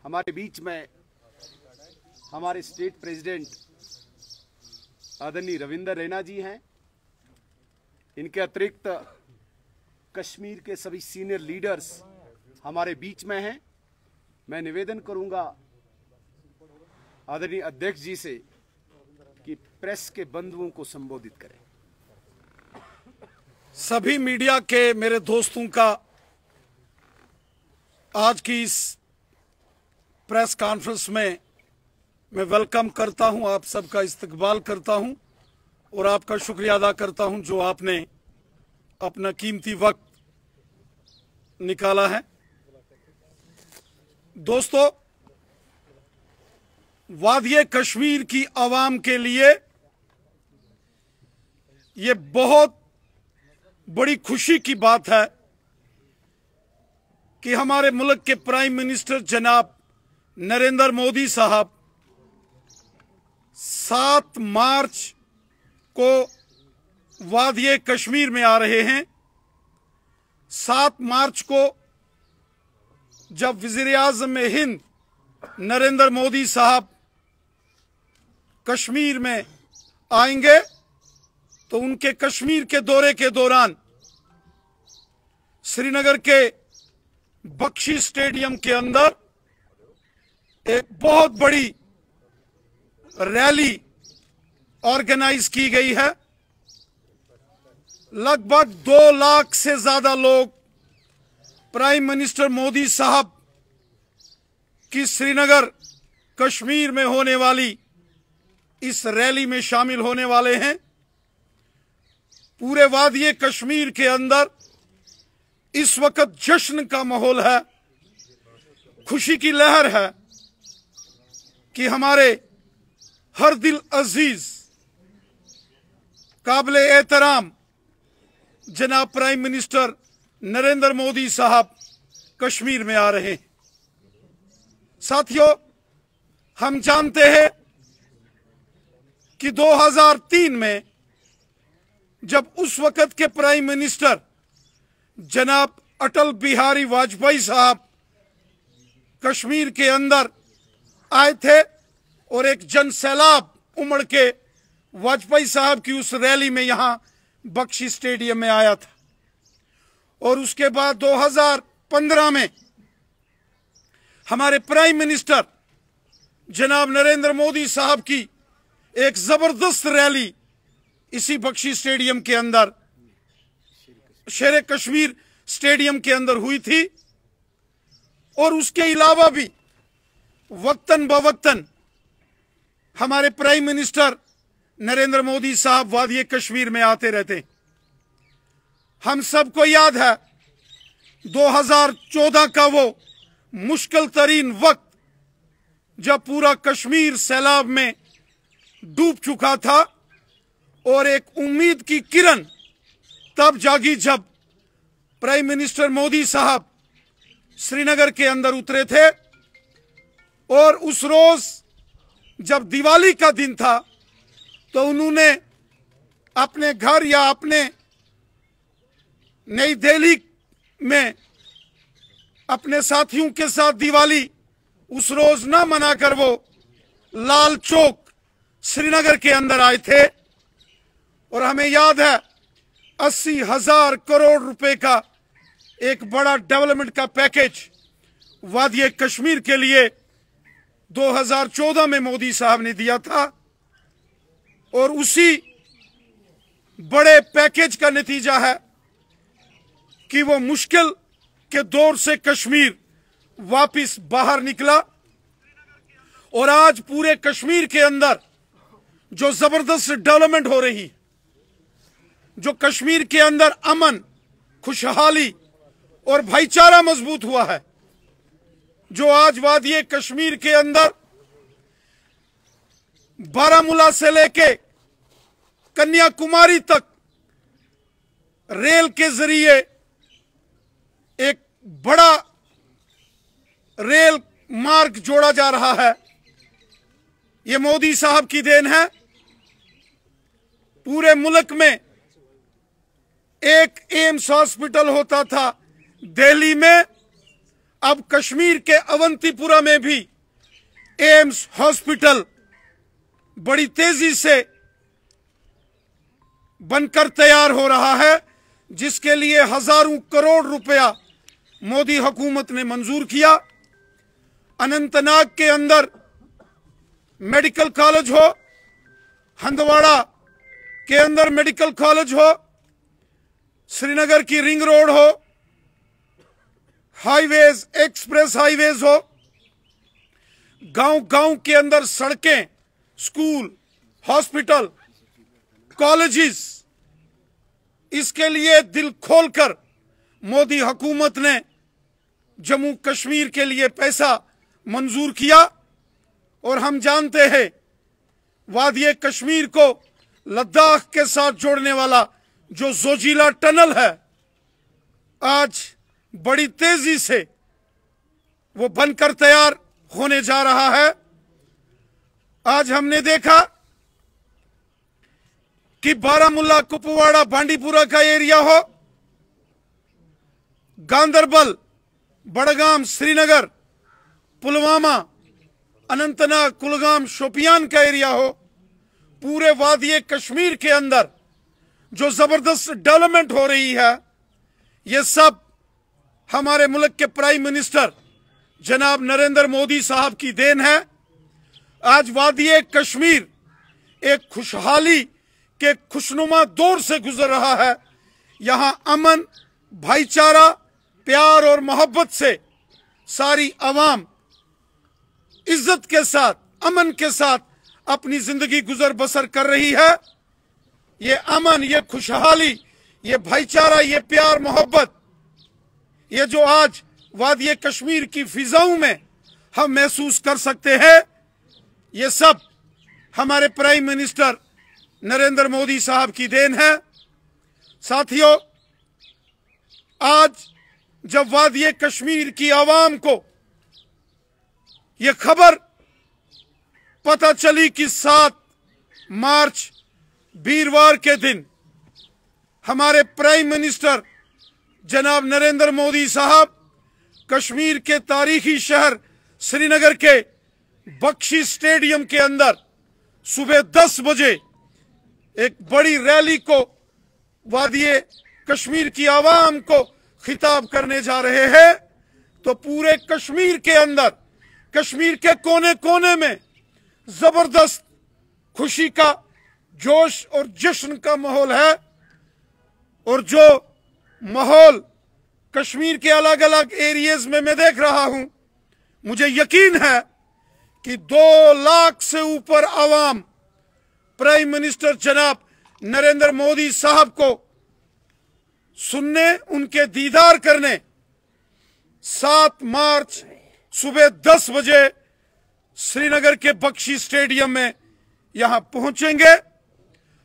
हमारे बीच में हमारे स्टेट प्रेसिडेंट आदरणीय रविंदर रैना जी हैं। इनके अतिरिक्त कश्मीर के सभी सीनियर लीडर्स हमारे बीच में हैं। मैं निवेदन करूंगा आदरणीय अध्यक्ष जी से कि प्रेस के बंधुओं को संबोधित करें। सभी मीडिया के मेरे दोस्तों का आज की इस प्रेस कॉन्फ्रेंस में मैं वेलकम करता हूं, आप सबका इस्तकबाल करता हूं और आपका शुक्रिया अदा करता हूं जो आपने अपना कीमती वक्त निकाला है। दोस्तों, वादिये कश्मीर की आवाम के लिए ये बहुत बड़ी खुशी की बात है कि हमारे मुल्क के प्राइम मिनिस्टर जनाब नरेंद्र मोदी साहब 7 मार्च को वादिये कश्मीर में आ रहे हैं। 7 मार्च को जब वज़ीर-ए-आज़म हिंद नरेंद्र मोदी साहब कश्मीर में आएंगे तो उनके कश्मीर के दौरे के दौरान श्रीनगर के बख्शी स्टेडियम के अंदर एक बहुत बड़ी रैली ऑर्गेनाइज की गई है। लगभग 2 लाख से ज्यादा लोग प्राइम मिनिस्टर मोदी साहब की श्रीनगर कश्मीर में होने वाली इस रैली में शामिल होने वाले हैं। पूरे वादिये कश्मीर के अंदर इस वक्त जश्न का माहौल है, खुशी की लहर है कि हमारे हर दिल अजीज काबिल एहतराम जनाब प्राइम मिनिस्टर नरेंद्र मोदी साहब कश्मीर में आ रहे हैं। साथियों, हम जानते हैं कि 2003 में जब उस वक्त के प्राइम मिनिस्टर जनाब अटल बिहारी वाजपेयी साहब कश्मीर के अंदर आए थे और एक जन सैलाब उमड़ के वाजपेयी साहब की उस रैली में यहां बख्शी स्टेडियम में आया था। और उसके बाद 2015 में हमारे प्राइम मिनिस्टर जनाब नरेंद्र मोदी साहब की एक जबरदस्त रैली इसी बख्शी स्टेडियम के अंदर, शेर कश्मीर स्टेडियम के अंदर हुई थी। और उसके अलावा भी वक्तन बवक्तन हमारे प्राइम मिनिस्टर नरेंद्र मोदी साहब वादिये कश्मीर में आते रहते। हम सबको याद है 2014 का वो मुश्किल तरीन वक्त जब पूरा कश्मीर सैलाब में डूब चुका था और एक उम्मीद की किरण तब जागी जब प्राइम मिनिस्टर मोदी साहब श्रीनगर के अंदर उतरे थे। और उस रोज जब दिवाली का दिन था तो उन्होंने अपने घर या अपने नई दिल्ली में अपने साथियों के साथ दिवाली उस रोज ना मनाकर वो लाल चौक श्रीनगर के अंदर आए थे। और हमें याद है 80,000 करोड़ रुपए का एक बड़ा डेवलपमेंट का पैकेज वादिये कश्मीर के लिए 2014 में मोदी साहब ने दिया था। और उसी बड़े पैकेज का नतीजा है कि वो मुश्किल के दौर से कश्मीर वापस बाहर निकला। और आज पूरे कश्मीर के अंदर जो जबरदस्त डेवलपमेंट हो रही, जो कश्मीर के अंदर अमन, खुशहाली और भाईचारा मजबूत हुआ है, जो आज वादिये कश्मीर के अंदर बारामूला से लेके कन्याकुमारी तक रेल के जरिए एक बड़ा रेल मार्ग जोड़ा जा रहा है, ये मोदी साहब की देन है। पूरे मुल्क में एक एम्स हॉस्पिटल होता था दिल्ली में, अब कश्मीर के अवंतीपुरा में भी एम्स हॉस्पिटल बड़ी तेजी से बनकर तैयार हो रहा है, जिसके लिए हजारों करोड़ रुपया मोदी हुकूमत ने मंजूर किया। अनंतनाग के अंदर मेडिकल कॉलेज हो, हंदवाड़ा के अंदर मेडिकल कॉलेज हो, श्रीनगर की रिंग रोड हो, हाईवेज एक्सप्रेस हाईवेज हो, गांव गांव के अंदर सड़कें, स्कूल, हॉस्पिटल, कॉलेजेस, इसके लिए दिल खोलकर मोदी हुकूमत ने जम्मू कश्मीर के लिए पैसा मंजूर किया। और हम जानते हैं वादिये कश्मीर को लद्दाख के साथ जोड़ने वाला जो जोजिला टनल है, आज बड़ी तेजी से वो बनकर तैयार होने जा रहा है। आज हमने देखा कि बारामूला, कुपवाड़ा, बांडीपुरा का एरिया हो, गांदरबल, बड़गाम, श्रीनगर, पुलवामा, अनंतनाग, कुलगाम, शोपियान का एरिया हो, पूरे वादिये कश्मीर के अंदर जो जबरदस्त डेवलपमेंट हो रही है, ये सब हमारे मुल्क के प्राइम मिनिस्टर जनाब नरेंद्र मोदी साहब की देन है। आज वादिये कश्मीर एक खुशहाली के खुशनुमा दौर से गुजर रहा है। यहां अमन, भाईचारा, प्यार और मोहब्बत से सारी आवाम इज्जत के साथ, अमन के साथ अपनी जिंदगी गुजर बसर कर रही है। ये अमन, ये खुशहाली, ये भाईचारा, ये प्यार मोहब्बत, ये जो आज वादिये कश्मीर की फिजाओं में हम महसूस कर सकते हैं, ये सब हमारे प्राइम मिनिस्टर नरेंद्र मोदी साहब की देन है। साथियों, आज जब वादिये कश्मीर की आवाम को यह खबर पता चली कि 7 मार्च वीरवार के दिन हमारे प्राइम मिनिस्टर जनाब नरेंद्र मोदी साहब कश्मीर के तारीखी शहर श्रीनगर के बख्शी स्टेडियम के अंदर सुबह 10 बजे एक बड़ी रैली को वादिये कश्मीर की आवाम को खिताब करने जा रहे हैं, तो पूरे कश्मीर के अंदर, कश्मीर के कोने कोने में जबरदस्त खुशी का, जोश और जश्न का माहौल है। और जो माहौल कश्मीर के अलग अलग एरियाज में मैं देख रहा हूं, मुझे यकीन है कि 2 लाख से ऊपर आवाम प्राइम मिनिस्टर जनाब नरेंद्र मोदी साहब को सुनने, उनके दीदार करने 7 मार्च सुबह 10 बजे श्रीनगर के बख्शी स्टेडियम में यहां पहुंचेंगे।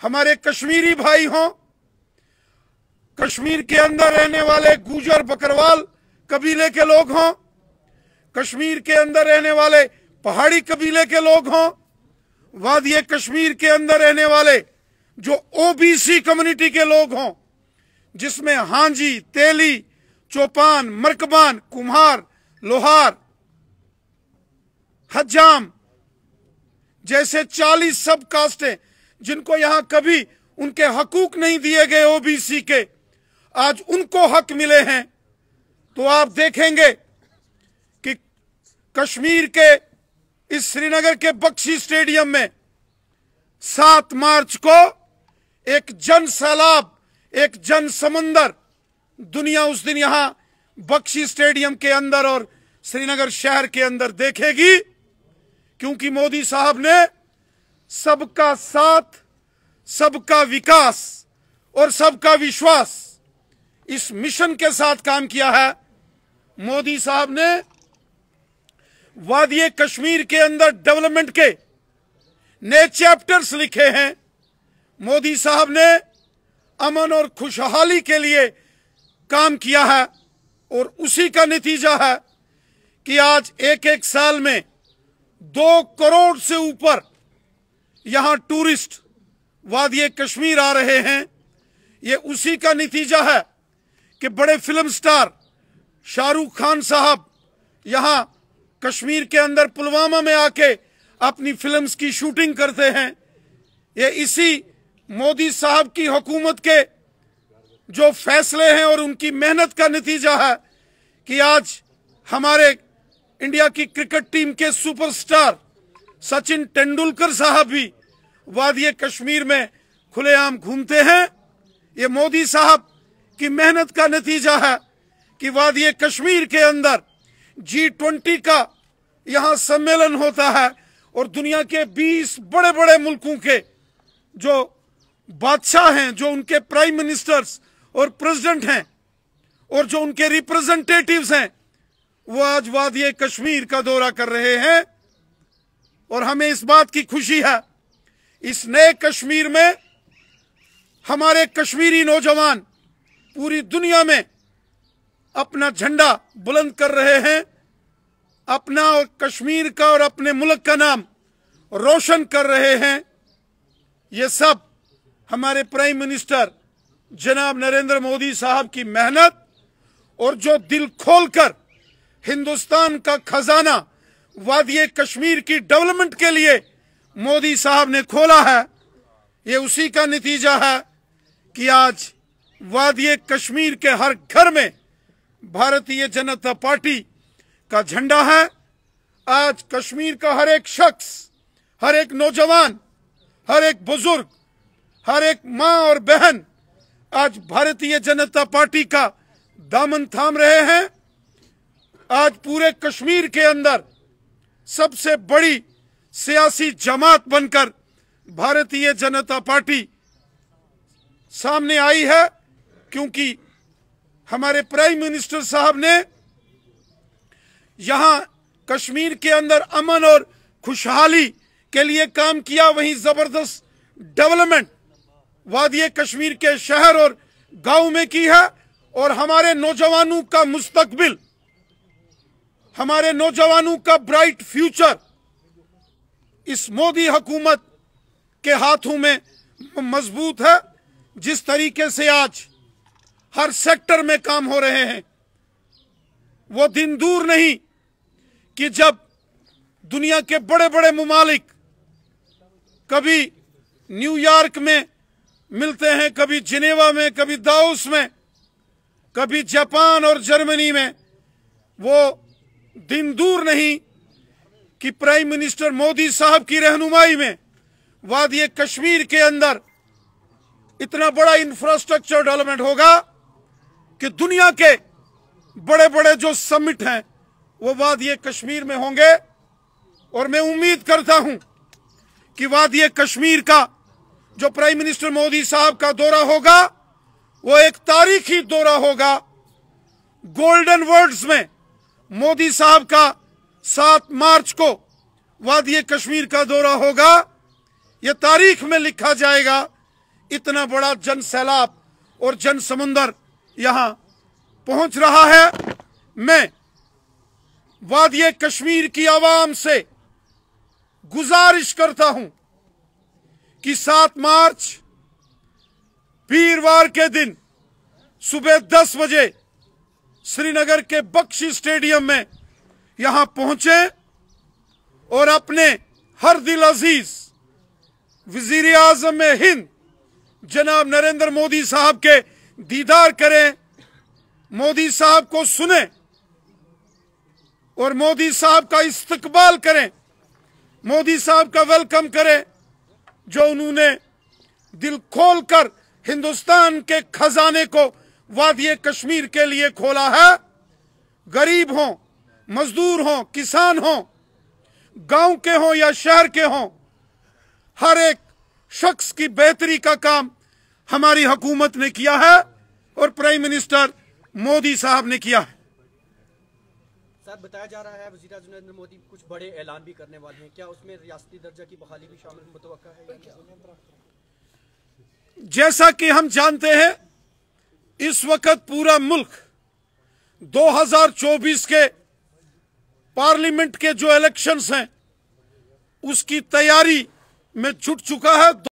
हमारे कश्मीरी भाई हों, कश्मीर के अंदर रहने वाले गुजर बकरवाल कबीले के लोग हों, कश्मीर के अंदर रहने वाले पहाड़ी कबीले के लोग हों, वादिये कश्मीर के अंदर रहने वाले जो ओबीसी कम्युनिटी के लोग हों, जिसमें हांजी, तेली, चौपान, मरकबान, कुम्हार, लोहार, हज्जाम जैसे 40 सब कास्टें जिनको यहां कभी उनके हकूक नहीं दिए गए ओबीसी के, आज उनको हक मिले हैं। तो आप देखेंगे कि कश्मीर के इस श्रीनगर के बख्शी स्टेडियम में 7 मार्च को एक जन सैलाब, एक जन समंदर दुनिया उस दिन यहां बख्शी स्टेडियम के अंदर और श्रीनगर शहर के अंदर देखेगी, क्योंकि मोदी साहब ने सबका साथ, सबका विकास और सबका विश्वास इस मिशन के साथ काम किया है। मोदी साहब ने वादिये कश्मीर के अंदर डेवलपमेंट के नए चैप्टर्स लिखे हैं। मोदी साहब ने अमन और खुशहाली के लिए काम किया है और उसी का नतीजा है कि आज एक साल में 2 करोड़ से ऊपर यहां टूरिस्ट वादिये कश्मीर आ रहे हैं। ये उसी का नतीजा है कि बड़े फिल्म स्टार शाहरुख खान साहब यहाँ कश्मीर के अंदर पुलवामा में आके अपनी फिल्म्स की शूटिंग करते हैं। ये इसी मोदी साहब की हुकूमत के जो फैसले हैं और उनकी मेहनत का नतीजा है कि आज हमारे इंडिया की क्रिकेट टीम के सुपरस्टार सचिन तेंदुलकर साहब भी वादी कश्मीर में खुलेआम घूमते हैं। ये मोदी साहब की मेहनत का नतीजा है कि वादी कश्मीर के अंदर G20 का यहाँ सम्मेलन होता है और दुनिया के 20 बड़े बड़े मुल्कों के जो बादशाह हैं, जो उनके प्राइम मिनिस्टर्स और प्रेसिडेंट हैं और जो उनके रिप्रेजेंटेटिव्स हैं, वो आज वादी कश्मीर का दौरा कर रहे हैं। और हमें इस बात की खुशी है, इस नए कश्मीर में हमारे कश्मीरी नौजवान पूरी दुनिया में अपना झंडा बुलंद कर रहे हैं, अपना और कश्मीर का और अपने मुल्क का नाम रोशन कर रहे हैं। ये सब हमारे प्राइम मिनिस्टर जनाब नरेंद्र मोदी साहब की मेहनत और जो दिल खोलकर हिंदुस्तान का खजाना वादी कश्मीर की डेवलपमेंट के लिए मोदी साहब ने खोला है, ये उसी का नतीजा है कि आज वादी कश्मीर के हर घर में भारतीय जनता पार्टी का झंडा है। आज कश्मीर का हर एक शख्स, हर एक नौजवान, हर एक बुजुर्ग, हर एक मां और बहन आज भारतीय जनता पार्टी का दामन थाम रहे हैं। आज पूरे कश्मीर के अंदर सबसे बड़ी सियासी जमात बनकर भारतीय जनता पार्टी सामने आई है, क्योंकि हमारे प्राइम मिनिस्टर साहब ने यहां कश्मीर के अंदर अमन और खुशहाली के लिए काम किया, वहीं जबरदस्त डेवलपमेंट वादी कश्मीर के शहर और गांव में की है। और हमारे नौजवानों का मुस्तकबिल, हमारे नौजवानों का ब्राइट फ्यूचर इस मोदी हुकूमत के हाथों में मजबूत है। जिस तरीके से आज हर सेक्टर में काम हो रहे हैं, वो दिन दूर नहीं कि जब दुनिया के बड़े बड़े मुमालिक कभी न्यूयॉर्क में मिलते हैं, कभी जिनेवा में, कभी दाओस में, कभी जापान और जर्मनी में, वो दिन दूर नहीं कि प्राइम मिनिस्टर मोदी साहब की रहनुमाई में वादी कश्मीर के अंदर इतना बड़ा इंफ्रास्ट्रक्चर डेवलपमेंट होगा कि दुनिया के बड़े बड़े जो समिट हैं वो वादी कश्मीर में होंगे। और मैं उम्मीद करता हूं कि वादी कश्मीर का जो प्राइम मिनिस्टर मोदी साहब का दौरा होगा वो एक तारीखी दौरा होगा। गोल्डन वर्ड्स में मोदी साहब का 7 मार्च को वादी कश्मीर का दौरा होगा, यह तारीख में लिखा जाएगा। इतना बड़ा जन सैलाब और जन समुंदर यहां पहुंच रहा है। मैं वादी कश्मीर की आवाम से गुजारिश करता हूं कि 7 मार्च वीरवार के दिन सुबह 10 बजे श्रीनगर के बख्शी स्टेडियम में यहां पहुंचे और अपने हर दिल अजीज वजीर आजम हिंद जनाब नरेंद्र मोदी साहब के दीदार करें, मोदी साहब को सुने और मोदी साहब का इस्तकबाल करें, मोदी साहब का वेलकम करें, जो उन्होंने दिल खोलकर हिंदुस्तान के खजाने को वादी कश्मीर के लिए खोला है। गरीब हों, मजदूर हों, किसान हों, गांव के हों या शहर के हों, हर एक शख्स की बेहतरी का काम हमारी हुकूमत ने किया है और प्राइम मिनिस्टर मोदी साहब ने किया है। सर, बताया जा रहा है वज़ीर आज़म नरेंद्र मोदी कुछ बड़े ऐलान भी करने वाले हैं, क्या उसमें रियासती दर्जा की बहाली भी शामिल मुतवक्का है? जैसा कि हम जानते हैं, इस वक्त पूरा मुल्क 2024 के पार्लियामेंट के जो इलेक्शंस हैं उसकी तैयारी में जुट चुका है।